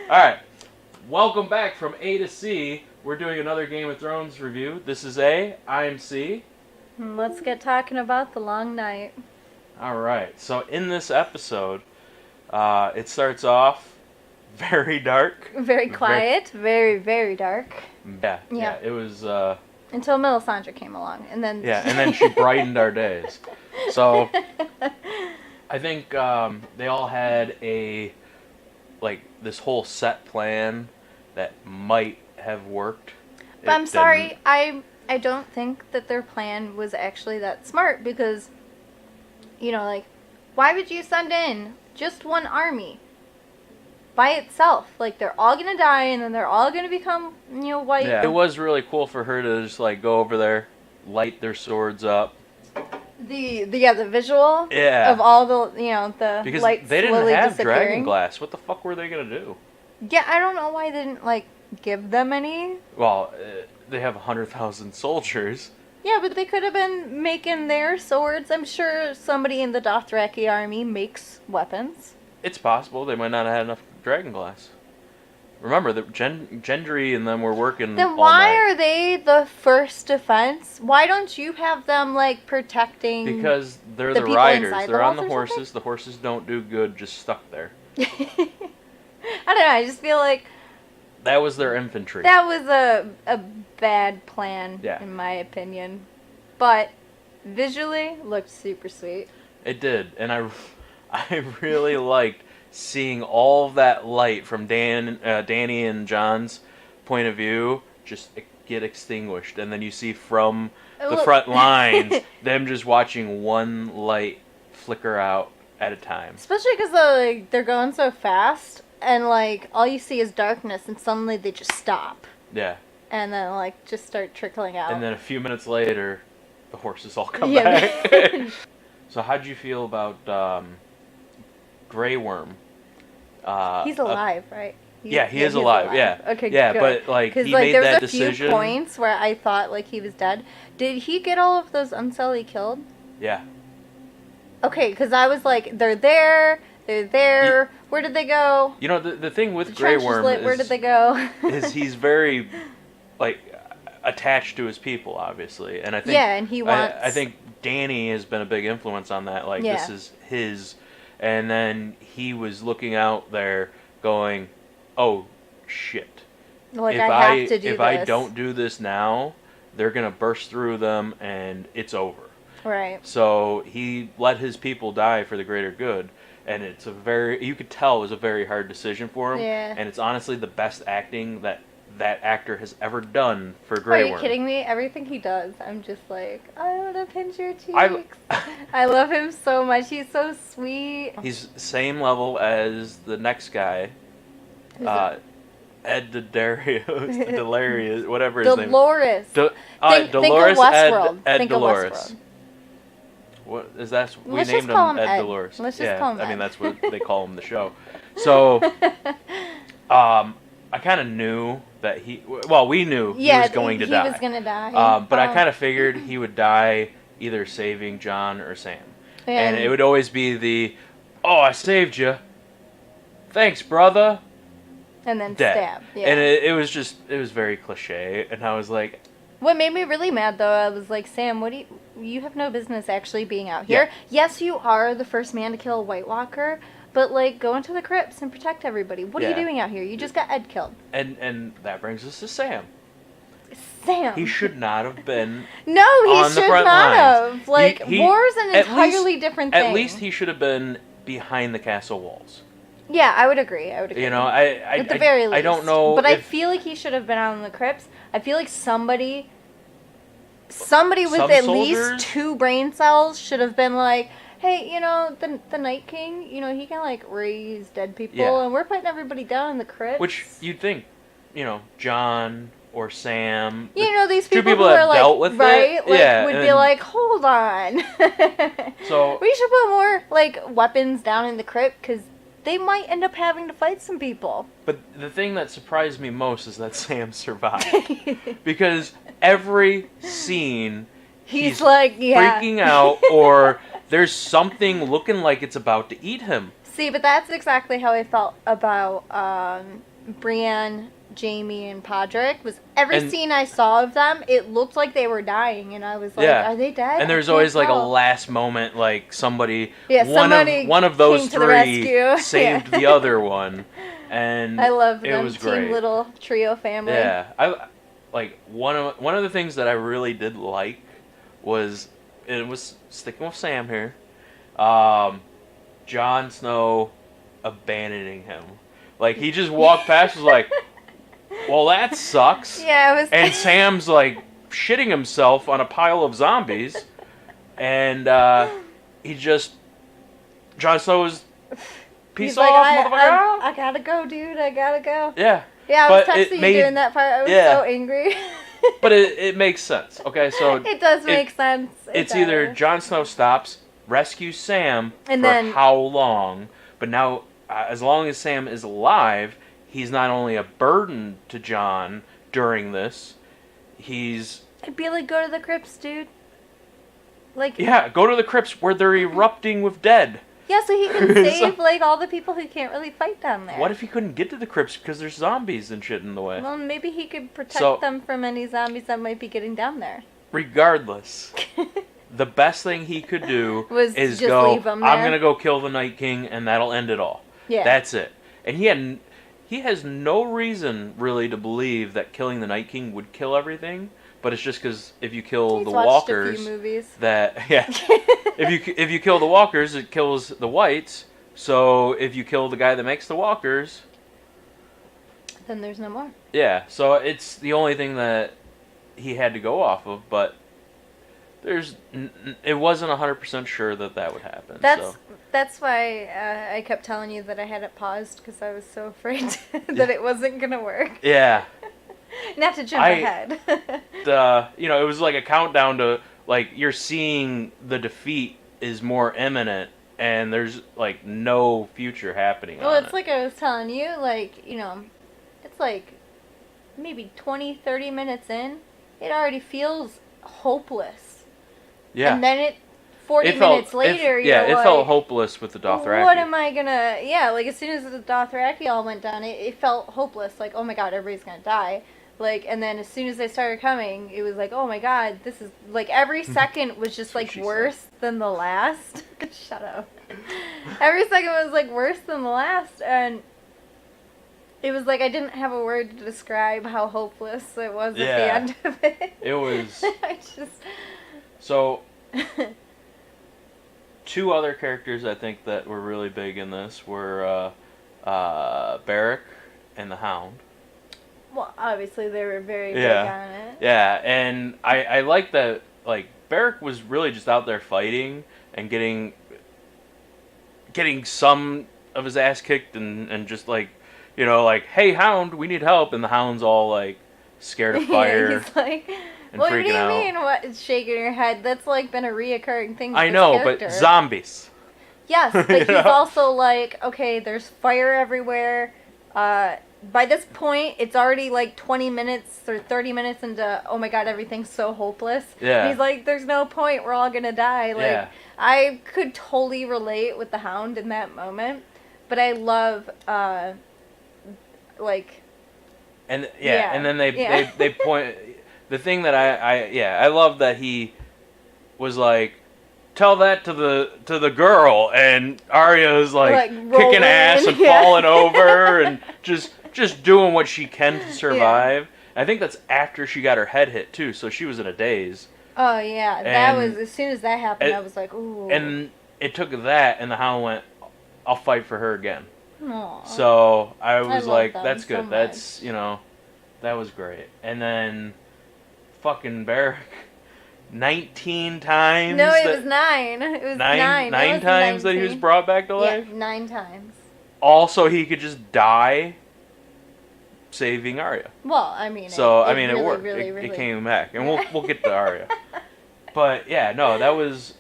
Alright, welcome back from A2C. We're doing another Game of Thrones review. This is A, I'm C. Let's get talking about the long night. Alright, so in this episode, it starts off very dark. Very quiet, very dark. Yeah, it was... Until Melisandre came along, and then... Yeah, and then she brightened our days. So, I think they all had this whole set plan that might have worked. But I'm sorry, I don't think that their plan was actually that smart because, why would you send in just one army by itself? They're all gonna die and then they're all gonna become, white. Yeah, it was really cool for her to just, go over there, light their swords up. The visual of all the because lights they didn't slowly have disappearing. dragon glass. What the fuck were they gonna do? Yeah, I don't know why they didn't give them any. Well, they have 100,000 soldiers. Yeah, but they could have been making their swords. I'm sure somebody in the Dothraki army makes weapons. It's possible they might not have had enough dragon glass. Remember that Gendry and them were working. Then why are they the first defense? Why don't you have them protecting? Because they're the the riders. They're on the horses. Something? The horses don't do good just stuck there. I don't know. I just feel like that was their infantry. That was a bad plan, in my opinion. But visually, looked super sweet. It did, and I really liked seeing all of that light from Danny and John's point of view just get extinguished, and then you see from the front lines them just watching one light flicker out at a time. Especially because they're going so fast, and all you see is darkness, and suddenly they just stop. Yeah. And then just start trickling out. And then a few minutes later, the horses all come back. So how'd you feel about Grey Worm? He's alive, right? He is alive. Yeah. Okay. Yeah, good. but he made that decision. There was a few points where I thought he was dead. Did he get all of those Unsullied killed? Yeah. Okay, because I was they're there. Where did they go? The thing with Grey Worm is... Where did they go? is he's very, attached to his people, obviously. And I think... Yeah, and he wants... I think Danny has been a big influence on that. This is his... And then he was looking out there going, oh, shit. I have to do this. If I don't do this now, they're going to burst through them and it's over. Right. So he let his people die for the greater good. And it's you could tell it was a very hard decision for him. Yeah. And it's honestly the best acting that actor has ever done for Grey Worm. Are you kidding me? Everything he does, I'm just I want to pinch your cheeks. I love him so much. He's so sweet. He's same level as the next guy. Ed Delarious, whatever his name is. Think Dolores of Westworld. Ed Think Dolores. Of Westworld. What is that? We Let's named him Ed Ed. Dolores. Let's just call him Ed. I mean, that's what they call him in the show. So, I kind of knew that we knew he was going to die. He was going to die. But I kind of figured he would die either saving John or Sam. And it would always be oh, I saved you. Thanks, brother. And then dead. stab. Yeah. And it was very cliche. And I was like... What made me really mad, though, I was like, Sam, you have no business actually being out here. Yeah. Yes, you are the first man to kill a White Walker, but, go into the crypts and protect everybody. What are you doing out here? You just got Ed killed. And that brings us to Sam. Sam. He should not have been No, he should not have. War's an entirely different thing. At least he should have been behind the castle walls. Yeah, I would agree. At the very least. I don't know. But I feel like he should have been out in the crypts. I feel like somebody with at least 2 brain cells should have been hey, the Night King, he can raise dead people, and we're putting everybody down in the crypts. Which you'd think, John or Sam. These people, 2 people who that are dealt with it, would be hold on. So we should put more weapons down in the crypt because they might end up having to fight some people. But the thing that surprised me most is that Sam survived. Because every scene, he's freaking out, or there's something looking like it's about to eat him. See, but that's exactly how I felt about Brienne, Jamie, and Podrick was every scene I saw of them, it looked like they were dying, and I was like, are they dead? And there's always like a last moment, like somebody, somebody one of those came to the rescue. saved the other one, and I love it them. was Team great. Little Trio family. Yeah, I like one of the things that I really did like was, and it was sticking with Sam here, Jon Snow abandoning him. Like, he just walked past, was like, well, that sucks. Yeah, it was. And Sam's like shitting himself on a pile of zombies, and Jon Snow was peace off, motherfucker. I gotta go, dude. I gotta go. Yeah. Yeah, I was texting you during that part. I was so angry. But it makes sense. Okay, so it does make sense. It's either Jon Snow stops, rescues Sam, and for then how long? But now, as long as Sam is alive, he's not only a burden to Jon during this, I'd be like, go to the crypts, dude. Like, yeah, go to the crypts where they're erupting with dead. Yeah, so he can save like all the people who can't really fight down there. What if he couldn't get to the crypts because there's zombies and shit in the way? Well, maybe he could protect them from any zombies that might be getting down there. Regardless, the best thing he could do is just go, leave them there. I'm going to go kill the Night King, and that'll end it all. Yeah. That's it. And he has no reason, really, to believe that killing the Night King would kill everything, but it's just because if you kill the walkers... He's watched a few movies. If you kill the walkers, it kills the whites, so if you kill the guy that makes the walkers... Then there's no more. Yeah, so it's the only thing that he had to go off of, but it wasn't 100% sure that would happen. That's why I kept telling you that I had it paused, because I was so afraid that it wasn't going to work. Yeah. Not to jump ahead. It was like a countdown to, like, you're seeing the defeat is more imminent, and there's, like, no future happening. Well, it's like I was telling you, like, it's like maybe 20, 30 minutes in, it already feels hopeless. Yeah. And then 40 minutes later, it felt hopeless with the Dothraki. What am I gonna... Yeah, like, as soon as the Dothraki all went down, it felt hopeless. Like, oh my god, everybody's gonna die. Like, and then as soon as they started coming, it was like, oh my god, this is... Like, every second was just, like, worse than the last. Shut up. Every second was, like, worse than the last, and... It was like I didn't have a word to describe how hopeless it was at the end of it. It was... I just... So... Two other characters I think that were really big in this were Beric and the Hound. Well, obviously they were very big on it. Yeah, and I like that, like, Beric was really just out there fighting and getting some of his ass kicked and just like, like, hey, Hound, we need help, and the Hound's all like scared of fire. He's like, and what do freaking you out. mean? What? Shaking your head? That's like been a reoccurring thing. With I know, this character. but zombies. Yes, but he's also like, okay, there's fire everywhere. By this point, it's already like 20 minutes or 30 minutes into, oh my god, everything's so hopeless. Yeah. And he's like, there's no point, we're all gonna die. Like, I could totally relate with the Hound in that moment, but I love, like... And and then they point... The thing that I love that he was like, tell that to the girl, and Arya's like kicking ass and falling over and just doing what she can to survive. Yeah. I think that's after she got her head hit too, so she was in a daze. Oh yeah, that was as soon as that happened. I was like, ooh. And it took that, and the Hound went, I'll fight for her again. Aww. So I was like, that's good. So that's that was great. And then fucking Beric. 19 times. No, it was 9. It was 9. 9 times 19. That he was brought back to life? Yeah, 9 times. Also, he could just die saving Arya. Well, I mean, it really, worked. Really, it came back. And we'll get to Arya. But, yeah, no, that was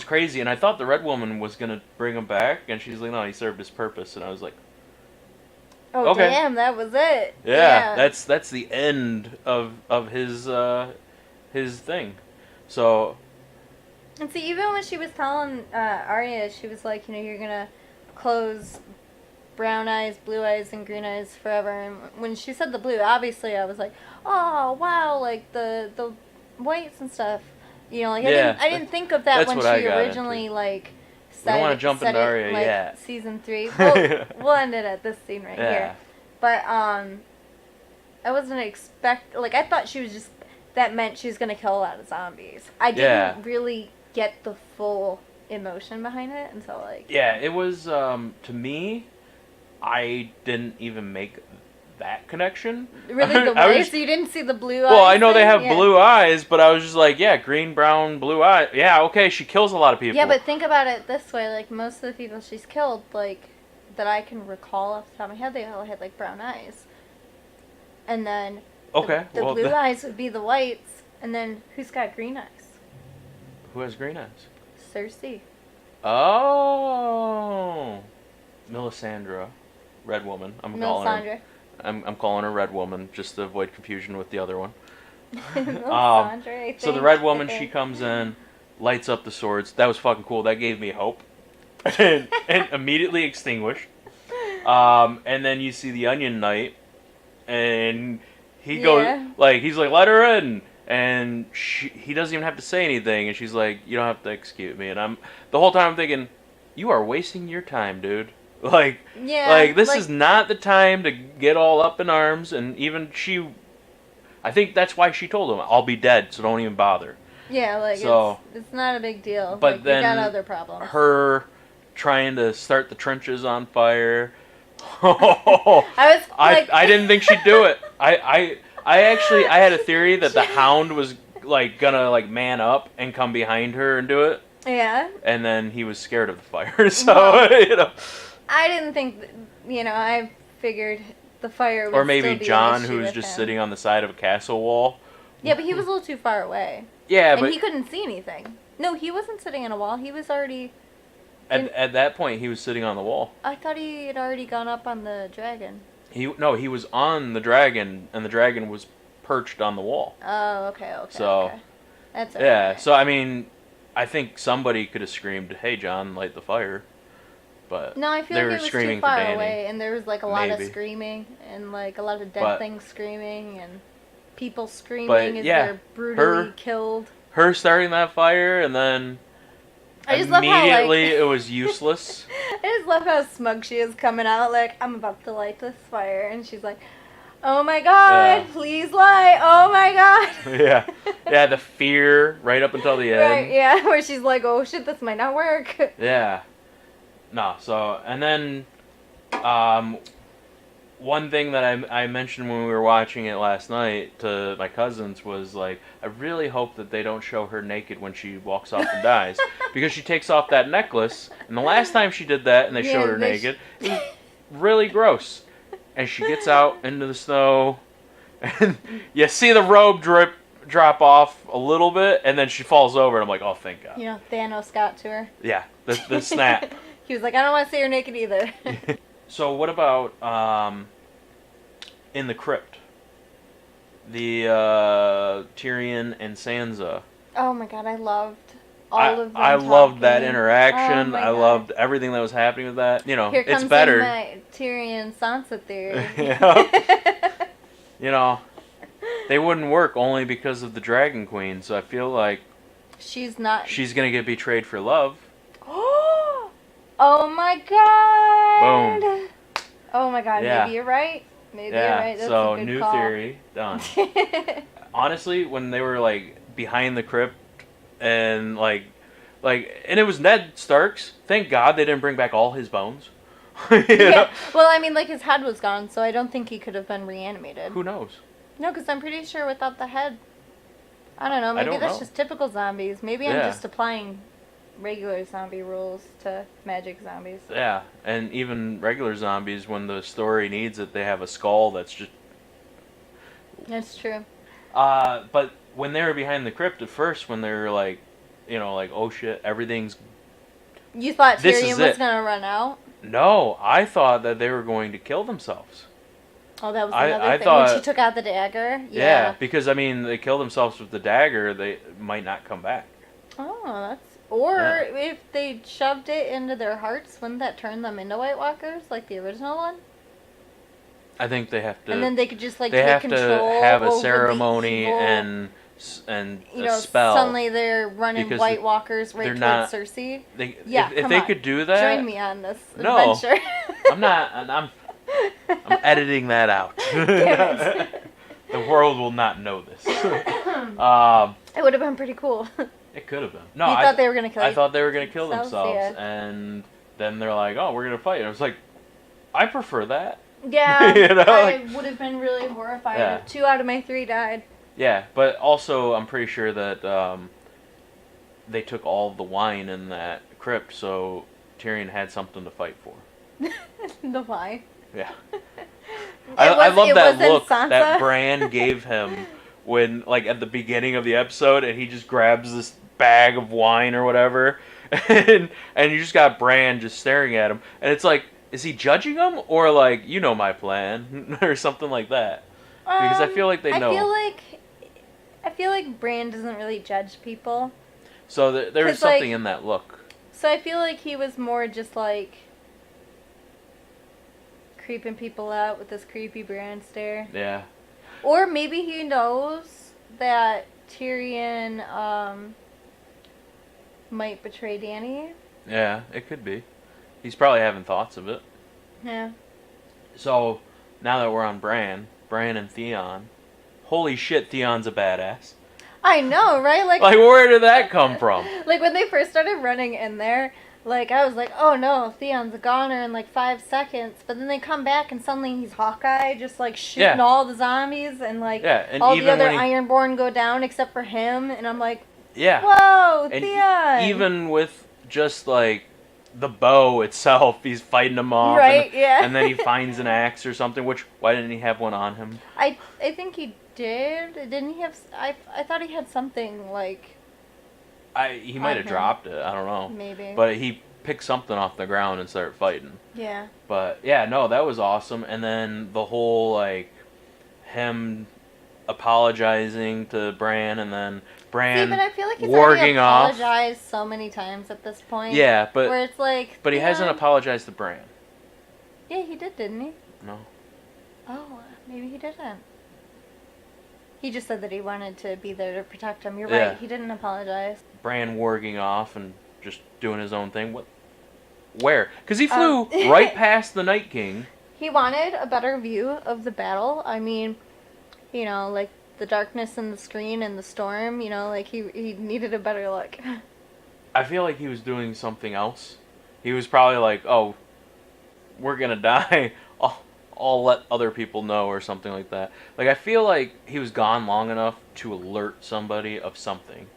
crazy. And I thought the Red Woman was going to bring him back. And she's like, no, he served his purpose. And I was like, oh, okay. Damn, that was it. Yeah. That's the end of his thing. So, and see, even when she was telling Arya, she was like, you're gonna close brown eyes, blue eyes, and green eyes forever. And when she said the blue, obviously I was like, oh wow, like the whites and stuff. You know, like Yeah, I didn't think of that when what I she got originally into. like We said don't want it, to jump said into it, Arya like yet. season 3. We'll end it at this scene right Yeah. here. But I wasn't like I thought she was just that meant she was gonna kill a lot of zombies. I didn't really get the full emotion behind it until like Yeah, it was to me, I didn't even make that connection. really the I way. So you didn't see the blue eyes. Well, I know they thing? have Yeah. blue eyes, but I was just like, yeah, green, brown, blue eyes. Yeah, okay, she kills a lot of people. Yeah, but think about it this way: like most of the people she's killed, like that I can recall off the top of my head, they all had like brown eyes. And then okay, the blue eyes would be the whites, and then who's got green eyes? Who has green eyes? Cersei. Oh, Melisandre, Red Woman. I'm calling her Red Woman just to avoid confusion with the other one. Melisandre, I think. So the Red Woman, she comes in, lights up the swords. That was fucking cool. That gave me hope, and immediately extinguished. And then you see the Onion Knight, and he goes like he's like, let her in. And he doesn't even have to say anything, and she's like, "You don't have to execute me." And the whole time I'm thinking, "You are wasting your time, dude. Like this is not the time to get all up in arms." And even I think that's why she told him, "I'll be dead, so don't even bother." Yeah, like it's not a big deal. But like, then we got other problems. Her trying to start the trenches on fire. I didn't think she'd do it. I had a theory that the Hound was like gonna like man up and come behind her and do it. Yeah. And then he was scared of the fire, so you know. I didn't think, I figured the fire would or maybe still be John, an issue who's with just him. sitting on the side of a castle wall. Yeah, but he was a little too far away. Yeah, and but he couldn't see anything. No, he wasn't sitting on a wall. He was already. At that point, he was sitting on the wall. I thought he had already gone up on the dragon. He was on the dragon, and the dragon was perched on the wall. Oh, okay. So, okay. That's okay. Yeah. So I mean, I think somebody could have screamed, "Hey, John, light the fire!" But no, I feel they like were it was screaming too far for Dany. away, and there was like a lot of Maybe. screaming and like a lot of dead things screaming and people screaming as yeah, they're brutally killed. Her starting that fire, and then I just love how, immediately it was useless. I just love how smug she is coming out like, I'm about to light this fire, and she's like, oh my god, please light, oh my god. Yeah, the fear right up until the end. Right, yeah, where she's like, oh shit, this might not work. Yeah. No, so, and then, one thing that I mentioned when we were watching it last night to my cousins was, like, I really hope that they don't show her naked when she walks off and dies. Because she takes off that necklace, and the last time she did that and they showed her naked, it was really gross. And she gets out into the snow, and you see the robe drop off a little bit, and then she falls over, and I'm like, oh, thank God. You know, Thanos got to her. Yeah, the snap. He was like, I don't want to see her naked either. So what about in the crypt? The Tyrion and Sansa. Oh my god, I loved all of them. I loved that talking. interaction. Oh my I God. loved everything that was happening with that. You know, Here comes it's better. in my Tyrion Sansa theory. You know, they wouldn't work only because of the Dragon Queen. So I feel like she's gonna get betrayed for love. Oh my god! Boom. Oh my god, Yeah. maybe you're right. Maybe you're right. That's so a good new call. theory done. Honestly, when they were like behind the crypt and like and it was Ned Stark's. Thank God they didn't bring back all his bones. You know? Well, I mean, like his head was gone, so I don't think he could have been reanimated. Who knows? No, because I'm pretty sure without the head, I don't know. Maybe don't that's know. just typical zombies. Maybe I'm Yeah. just applying regular zombie rules to magic zombies. Yeah, and even regular zombies, when the story needs it, they have a skull that's just. That's true. But when they were behind the crypt at first, when they were like, you know, like, oh shit, everything's. You thought This Tyrion is was it. gonna run out? No, I thought that they were going to kill themselves. Oh, that was I another thing. thought- When she took out the dagger? Yeah, because I mean, they kill themselves with the dagger, they might not come back. Oh, Or if they shoved it into their hearts, wouldn't that turn them into White Walkers like the original one? I think they have to. And then they could just like they take have control to have a over ceremony the evil, and you a know, spell. suddenly they're running Because White Walkers right towards not, Cersei. If they could do that, join me on this no, adventure. I'm not. I'm editing that out. Damn it. The world will not know this. It would have been pretty cool. It could have been. No, I thought they were gonna kill. I thought they were gonna kill themselves, themselves, and then they're like, "Oh, we're gonna fight." And I was like, "I prefer that." Yeah, You know, I would have been really horrified if 2 out of my 3 died. Yeah, but also I'm pretty sure that they took all of the wine in that crypt, so Tyrion had something to fight for. The wine. Yeah. I love that look Sansa. that Bran gave him when, like, at the beginning of the episode, and he just grabs this bag of wine or whatever, and you just got Bran just staring at him, and it's like, is he judging him, or like, you know my plan, or something like that? Because I feel like they know. I feel like Bran doesn't really judge people. So there's something in that look. So I feel like he was more just like creeping people out with this creepy Bran stare. Yeah. Or maybe he knows that Tyrion might betray Dany. Yeah, it could be. He's probably having thoughts of it. Yeah. So, now that we're on Bran and Theon, holy shit, Theon's a badass. I know, right? Like where did that come from? Like, when they first started running in there, like, I was like, oh no, Theon's a goner in like 5 seconds. But then they come back and suddenly he's Hawkeye, just like shooting all the zombies, and like and all even the other Ironborn go down except for him. And I'm like, whoa, and Theon! Even with just like the bow itself, he's fighting them off. Right, and then he finds an axe or something, which, why didn't he have one on him? I think he did. Didn't he have, I thought he had something like... He might have dropped it, I don't know. Maybe. But he picked something off the ground and started fighting. Yeah. But, yeah, no, that was awesome. And then the whole, like, him apologizing to Bran, and then Bran but I feel like he's warging already apologized so many times at this point. Yeah, but... Where it's like... But he hasn't apologized to Bran. Yeah, he did, didn't he? No. Oh, maybe he didn't. He just said that he wanted to be there to protect him. You're Yeah. right, he didn't apologize. Bran warging off and just doing his own thing. What? Where? Because he flew right past the Night King. He wanted a better view of the battle. I mean, you know, like the darkness in the screen and the storm, you know, like he needed a better look. I feel like he was doing something else. He was probably like, oh, we're going to die. I'll let other people know, or something like that. Like, I feel like he was gone long enough to alert somebody of something.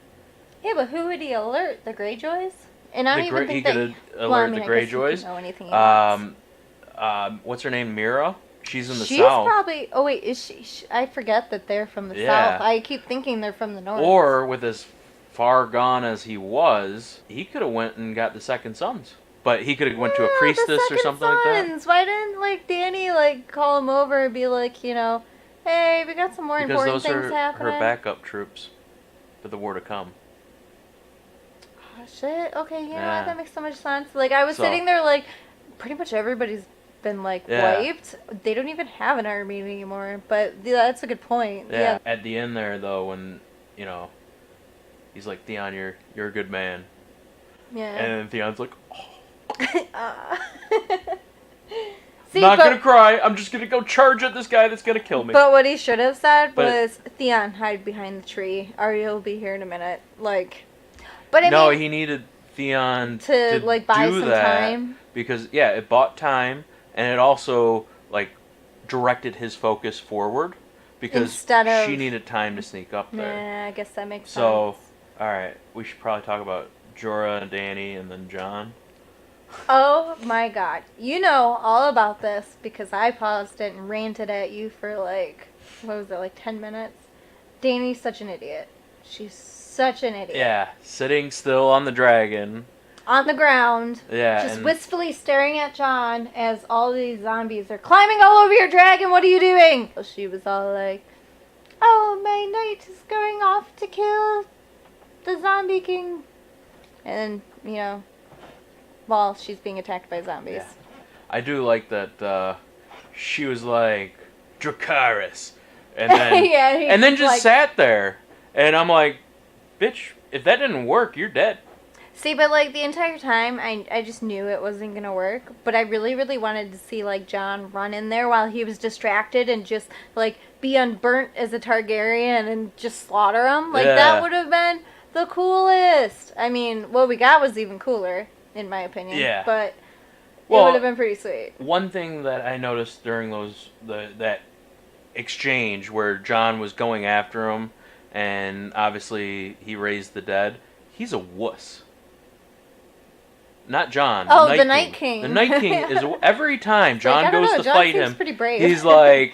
Yeah, but who would he alert? The Greyjoys? And I don't even think he that... could alert the Greyjoys. He could know anything he wants. What's her name? Mira? She's in the She's south. probably... Oh, wait, is she... I forget that they're from the south. I keep thinking they're from the north. Or, with as far gone as he was, he could have went and got the Second Sons. But he could have went to a priestess or something like that. Why didn't, like, Dany, like, call him over and be like, you know, hey, we got some more important things happening? Her backup troops for the war to come. Oh, shit. Okay, you know what? That makes so much sense. Like, I was sitting there, like, pretty much everybody's been, like, wiped. They don't even have an army anymore. But that's a good point. Yeah. At the end there, though, when, you know, he's like, Theon, you're a good man. Yeah. And then Theon's like, oh. See, not gonna cry. I'm just gonna go charge at this guy that's gonna kill me. But what he should have said was, Theon, hide behind the tree. Arya will be here in a minute. Like, but I mean, he needed Theon to like buy do some that time, because it bought time, and it also like directed his focus forward, because she needed time to sneak up there. Yeah, I guess that makes sense. So, all right, we should probably talk about Jorah and Dany, and then Jon. Oh my god. You know all about this because I paused it and ranted at you for like, what was it, like 10 minutes? Dany's such an idiot. She's such an idiot. Yeah, sitting still on the dragon. On the ground. Yeah. Just wistfully staring at Jon as all these zombies are climbing all over your dragon. What are you doing? She was all like, oh, my knight is going off to kill the zombie king. And while she's being attacked by zombies. Yeah. I do like that she was like, Dracarys. And then, yeah, and then just sat there. And I'm like, bitch, if that didn't work, you're dead. See, but like the entire time, I just knew it wasn't gonna work. But I really, really wanted to see like Jon run in there while he was distracted and just like be unburnt as a Targaryen and just slaughter him. Like that would have been the coolest. I mean, what we got was even cooler, in my opinion. Yeah. But it would have been pretty sweet. One thing that I noticed during that exchange where Jon was going after him, and obviously he raised the dead. He's a wuss. Not Jon. Oh, the Night King. The Night King is every time Jon goes to Jon fight seems him. Pretty brave. He's like,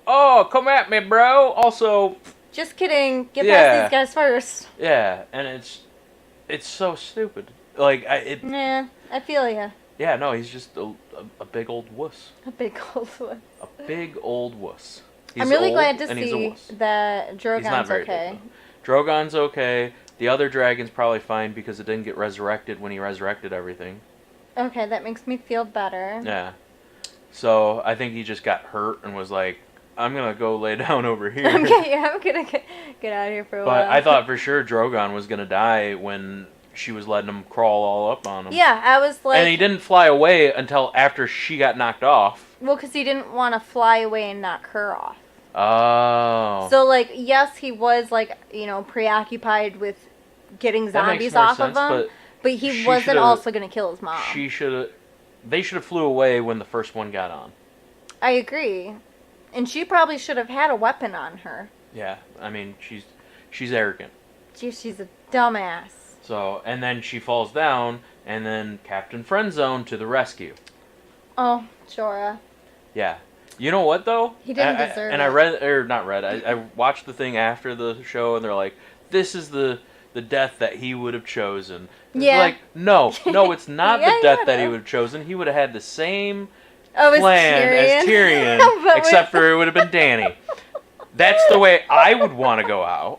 "Oh, come at me, bro." Also, just kidding. Get past these guys first. Yeah, and it's so stupid. Like Yeah, I feel ya. Yeah, no, he's just a big old wuss. A big old wuss. A big old wuss. I'm really glad to see that Drogon's okay. Drogon's okay. The other dragon's probably fine because it didn't get resurrected when he resurrected everything. Okay, that makes me feel better. Yeah. So I think he just got hurt and was like, I'm going to go lay down over here. I'm going to get out of here for a while. But I thought for sure Drogon was going to die when she was letting him crawl all up on him. Yeah, I was like... And he didn't fly away until after she got knocked off. Well, because he didn't want to fly away and knock her off. Oh. So, like, yes, he was, like, preoccupied with getting zombies off of him, but he wasn't also going to kill his mom. They should have flew away when the first one got on. I agree. And she probably should have had a weapon on her. Yeah, I mean, she's arrogant. She's a dumbass. So, and then she falls down, and then Captain Friendzone to the rescue. Oh, Jorah. Yeah. You know what, though? He didn't deserve it. And I watched the thing after the show, and they're like, this is the death that he would have chosen. Yeah. Like, no, it's not the death that he would have chosen. He would have had the same plan as Tyrion, except for it would have been Dany. That's the way I would want to go out.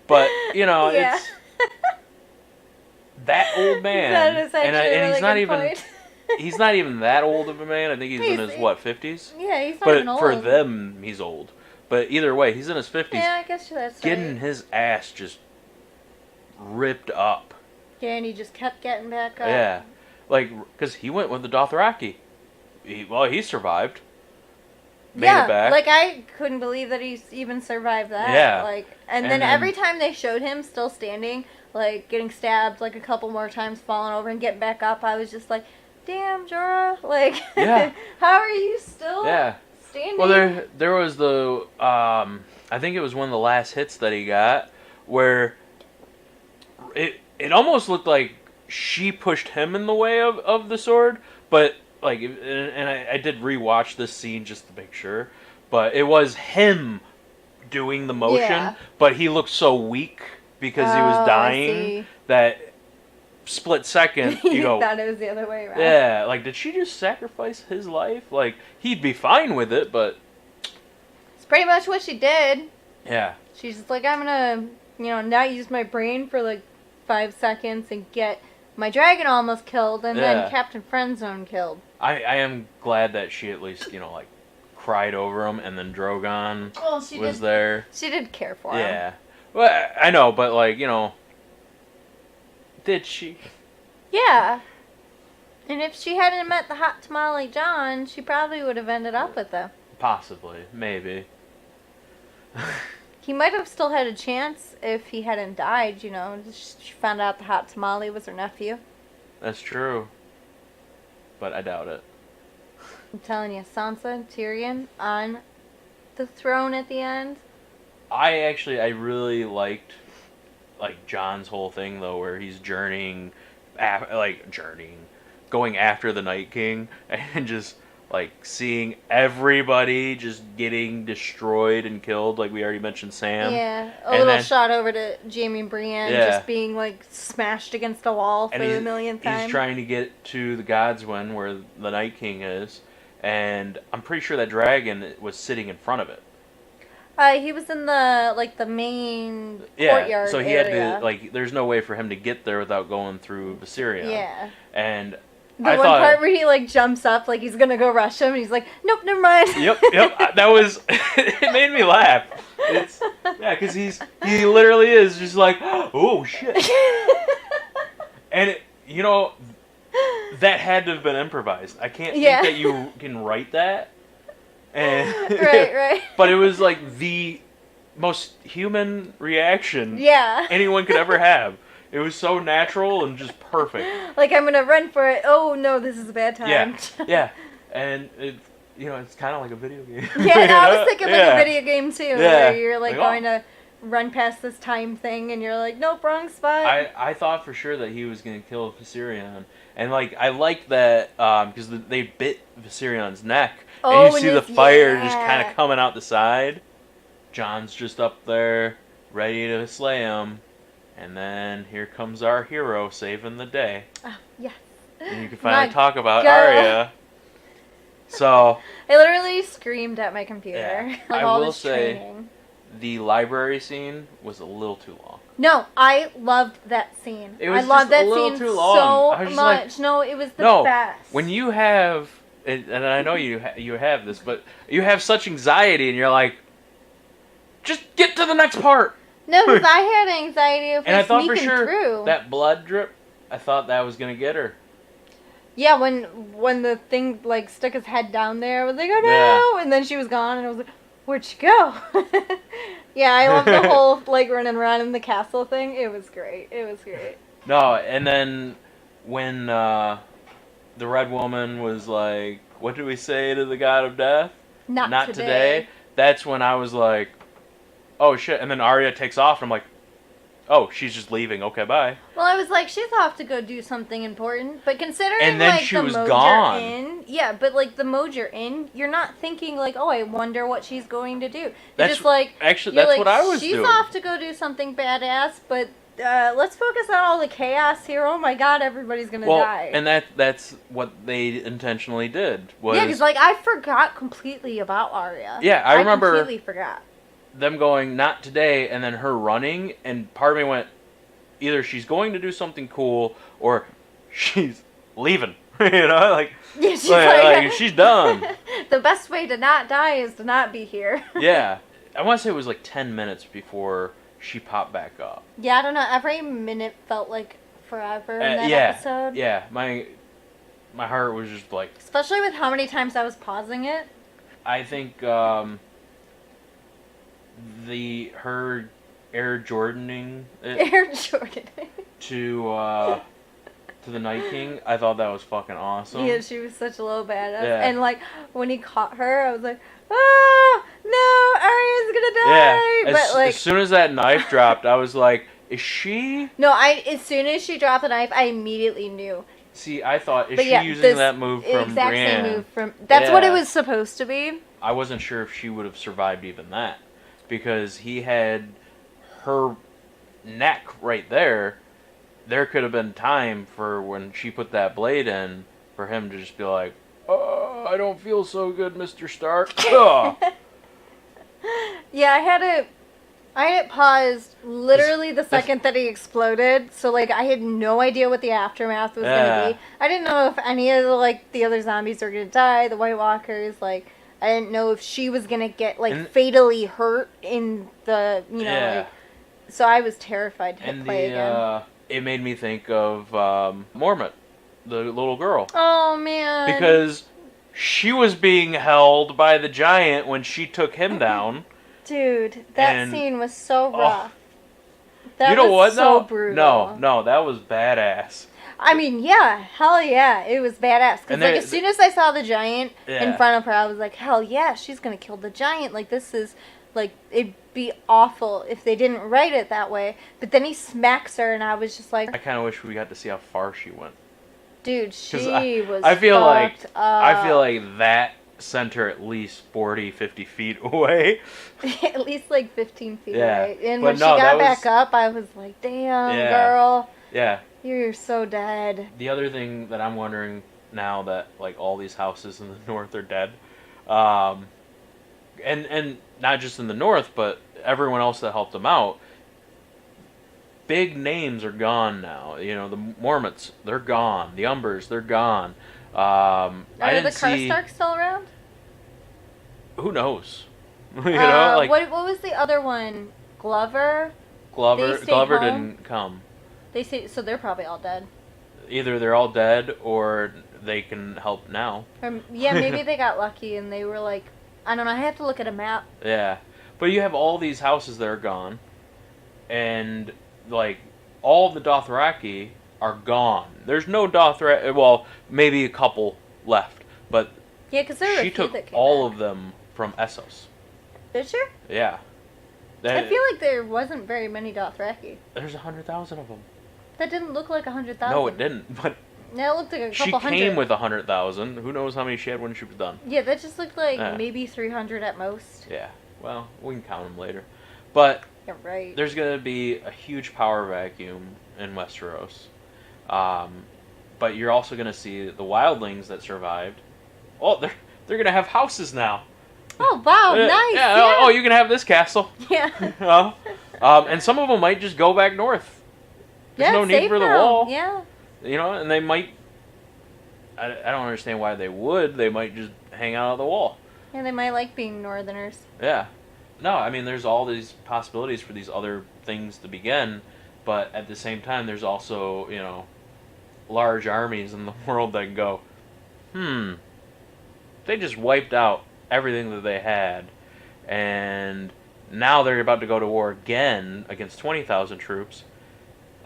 But, it's that old man. That is actually and he's not even point. He's not even that old of a man. I think he's in his 50s. Yeah, he's not even old. But for them, he's old. But either way, he's in his 50s. Yeah, I guess that's getting right. his ass just ripped up. Yeah, and he just kept getting back up. Yeah. Like, because he went with the Dothraki. He survived. Made it back. Like, I couldn't believe that he's even survived that. Yeah. Like, and then every time they showed him still standing, like, getting stabbed, like, a couple more times, falling over and getting back up, I was just like, damn, Jorah. Like, how are you still standing? Well, there was the, I think it was one of the last hits that he got, where it almost looked like she pushed him in the way of the sword, but, like, and I did rewatch this scene just to make sure, but it was him doing the motion, but he looked so weak because he was dying that split second you go, thought it was the other way around. Yeah, like, did she just sacrifice his life? Like, he'd be fine with it, but it's pretty much what she did. Yeah. She's just like, I'm gonna not use my brain for like 5 seconds and get my dragon almost killed and then Captain Friendzone killed. I am glad that she at least like cried over him, and then Drogon was there. She did care for him. Yeah. Well, I know, but like, did she? Yeah. And if she hadn't met the hot tamale Jon, she probably would have ended up with him. Possibly. Maybe. He might have still had a chance if he hadn't died, She found out the hot tamale was her nephew. That's true. But I doubt it. I'm telling you, Sansa, Tyrion on the throne at the end. I really liked Jon's whole thing though, where he's journeying, going after the Night King and just seeing everybody just getting destroyed and killed. Like we already mentioned, Sam. Yeah, a little shot over to Jaime and Brienne just being smashed against a wall for the millionth time. He's trying to get to the Godswind where the Night King is, and I'm pretty sure that dragon was sitting in front of it. He was in the main courtyard so he area. had to, like, there's no way for him to get there without going through Viserion. Yeah. And The one part where he, like, jumps up, like, he's gonna go rush him, and he's like, nope, never mind. Yep. That was, it made me laugh. Because he literally is just like, oh, shit. And, that had to have been improvised. I can't think that you can write that. And right. But it was like the most human reaction anyone could ever have. It was so natural and just perfect. Like, I'm gonna run for it. Oh no, this is a bad time. Yeah. And it's kind of like a video game. Yeah, no, I was thinking like a video game too, where you're like going to run past this time thing, and you're like, nope, wrong spot. I thought for sure that he was gonna kill Viserion, and like I liked that because they bit Viserion's neck. And you see the fire just kind of coming out the side. Jon's just up there, ready to slay him. And then here comes our hero saving the day. Oh, yes. And you can finally talk about Arya. So... I literally screamed at my computer. Yeah, like I all will this say, training. The library scene was a little too long. No, I loved that scene. It was I loved that a little scene too long. so much. No, it was the best. When you have... And I know you have this, but you have such anxiety, and you're like, just get to the next part. No, because I had anxiety of and I thought for sure through. That blood drip, I thought that was gonna get her. Yeah, when the thing like stuck his head down there, I was like, oh no, and then she was gone, and I was like, where'd she go? Yeah, I love the whole like running around in the castle thing. It was great. No, and then when the Red Woman was like, what did we say to the God of Death? Not today. That's when I was like, oh shit. And then Arya takes off, and I'm like, oh, she's just leaving. Okay, bye. Well, I was like, she's off to go do something important. But considering and then like she the was mode gone. you're in, yeah, but like the mode you're in, you're not thinking like, oh, I wonder what she's going to do. You're that's just like, actually that's like, what I was she's doing. She's off to go do something badass, but let's focus on all the chaos here. Oh my god, everybody's gonna die. And that's what they intentionally did. Yeah, because like I forgot completely about Arya. Yeah, I remember completely forgot them going not today, and then her running, and part of me went, either she's going to do something cool or she's leaving. Like, yeah, she's like she's done. The best way to not die is to not be here. Yeah, I want to say it was like 10 minutes before she popped back up. Yeah, I don't know. Every minute felt like forever in that episode. Yeah, my heart was just like... Especially with how many times I was pausing it. I think her Air Jordaning to the Night King, I thought that was fucking awesome. Yeah, she was such a little badass. Yeah. And like when he caught her, I was like, oh no, Arya's gonna die. Yeah. But like as soon as that knife dropped, I was like, is she? No, as soon as she dropped the knife, I immediately knew. See, I thought, is she using that move from exact Brienne? Same move from. That's what it was supposed to be. I wasn't sure if she would have survived even that, because he had her neck right there. There could have been time for when she put that blade in for him to just be like, "Oh, I don't feel so good, Mr. Stark." Yeah, I had it paused literally the second that he exploded. So like I had no idea what the aftermath was gonna be. I didn't know if any of the other zombies were gonna die. The White Walkers, like I didn't know if she was gonna get fatally hurt in the like. So I was terrified to hit play again. It made me think of Mormont, the little girl. Oh man! Because she was being held by the giant when she took him down. Dude, that scene was so rough. That was so brutal. No, that was badass. I mean, yeah, hell yeah, it was badass. Because like as soon as I saw the giant in front of her, I was like, hell yeah, she's gonna kill the giant. Like this is like it'd be awful if they didn't write it that way. But then he smacks her, and I was just like, I kind of wish we got to see how far she went. Dude, she was. I feel fucked up. I feel like that sent her at least 40, 50 feet away. At least like 15 feet away. And when she got back up, I was like, damn, girl. Yeah. You're so dead. The other thing that I'm wondering now that like all these houses in the north are dead, and not just in the north, but everyone else that helped them out. Big names are gone now. You know, the Mormonts, they're gone. The Umbers, they're gone. I Are didn't the see. Karstarks still around? Who knows? You know, like what was the other one? Glover. Glover. They stayed Glover home? didn't come. They say so. They're probably all dead. Either they're all dead or they can help now. Or yeah, maybe they got lucky and they were like, I don't know. I have to look at a map. Yeah, but you have all these houses that are gone, and like all the Dothraki are gone. There's no Dothraki. Well, maybe a couple left, but Yeah, because there were a she few took that came all back. of them from Essos. Did she? Yeah, I feel like there wasn't very many Dothraki. there's 100,000 of them. That didn't look like 100,000. No, it didn't. But No, it looked like a she couple hundred. came with 100,000. Who knows how many she had when she was done? Yeah, that just looked like Yeah. maybe 300 at most. Yeah. Well, we can count them later. But Yeah, right. there's going to be a huge power vacuum in Westeros. But you're also going to see the wildlings that survived. Oh, they're going to have houses now. Oh wow, nice. Yeah. Yeah. Oh, you can have this castle. Yeah. And some of them might just go back north. There's Yeah, no it's need safe for the now. wall. Yeah. You know, and they might. I don't understand why they would. They might just hang out on the wall. Yeah, they might like being Northerners. Yeah. No, I mean, there's all these possibilities for these other things to begin, but at the same time, there's also, you know, large armies in the world that can go, they just wiped out everything that they had, and now they're about to go to war again against 20,000 troops,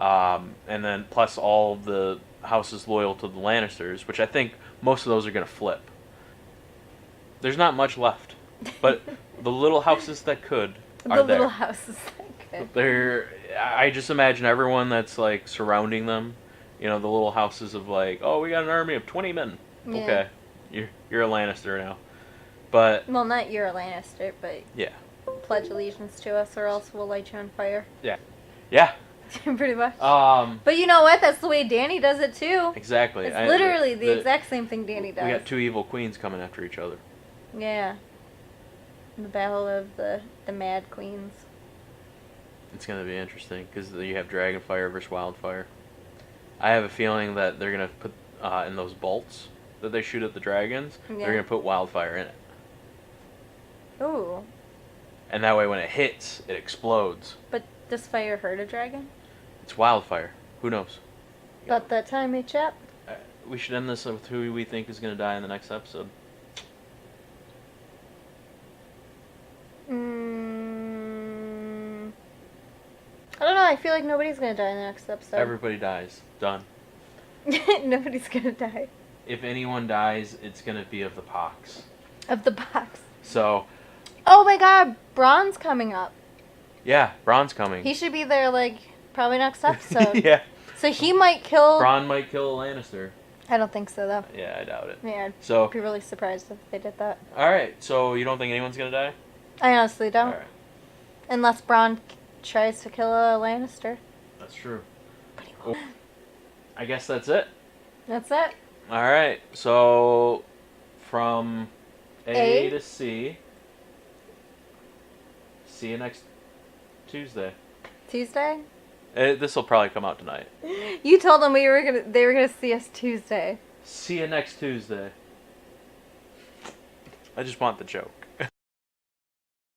and then plus all the houses loyal to the Lannisters, which I think most of those are going to flip. There's not much left, but the little houses that could are The there. little houses. They're. I just imagine everyone that's like surrounding them. You know, the little houses of like, oh, we got an army of 20 men. Yeah. Okay, you're a Lannister now, but Well, not you're a Lannister, but yeah, pledge allegiance to us, or else we'll light you on fire. yeah. Pretty much. Um, But you know what? That's the way Dany does it too. exactly. It's literally the exact same thing Dany does. We got two evil queens coming after each other. Yeah. The battle of the Mad Queens. It's gonna be interesting because you have Dragonfire versus Wildfire. I have a feeling that they're gonna put in those bolts that they shoot at the dragons. Yeah. They're gonna put Wildfire in it, Ooh. and that way when it hits, it explodes. But does fire hurt a dragon? It's Wildfire. Who knows? About that time, chap. We should end this with who we think is gonna die in the next episode. I don't know. I feel like nobody's gonna die in the next episode. Everybody dies. Done. Nobody's gonna die. If anyone dies, it's gonna be of the pox. Of the box. So. Oh my God, Bronn's coming up. Yeah, Bronn's coming. He should be there, like, probably next episode. Yeah. So he might kill. Bronn might kill a Lannister. I don't think so, though. Yeah, I doubt it. Yeah, So. I'd be really surprised if they did that. All right. So you don't think anyone's gonna die? I honestly don't. All right. Unless Bronn tries to kill a Lannister. That's true. But he won't. I guess that's it. That's it. All right. So from A to C. See you next Tuesday. Tuesday? This will probably come out tonight. You told them they were gonna see us Tuesday. See you next Tuesday. I just want the joke.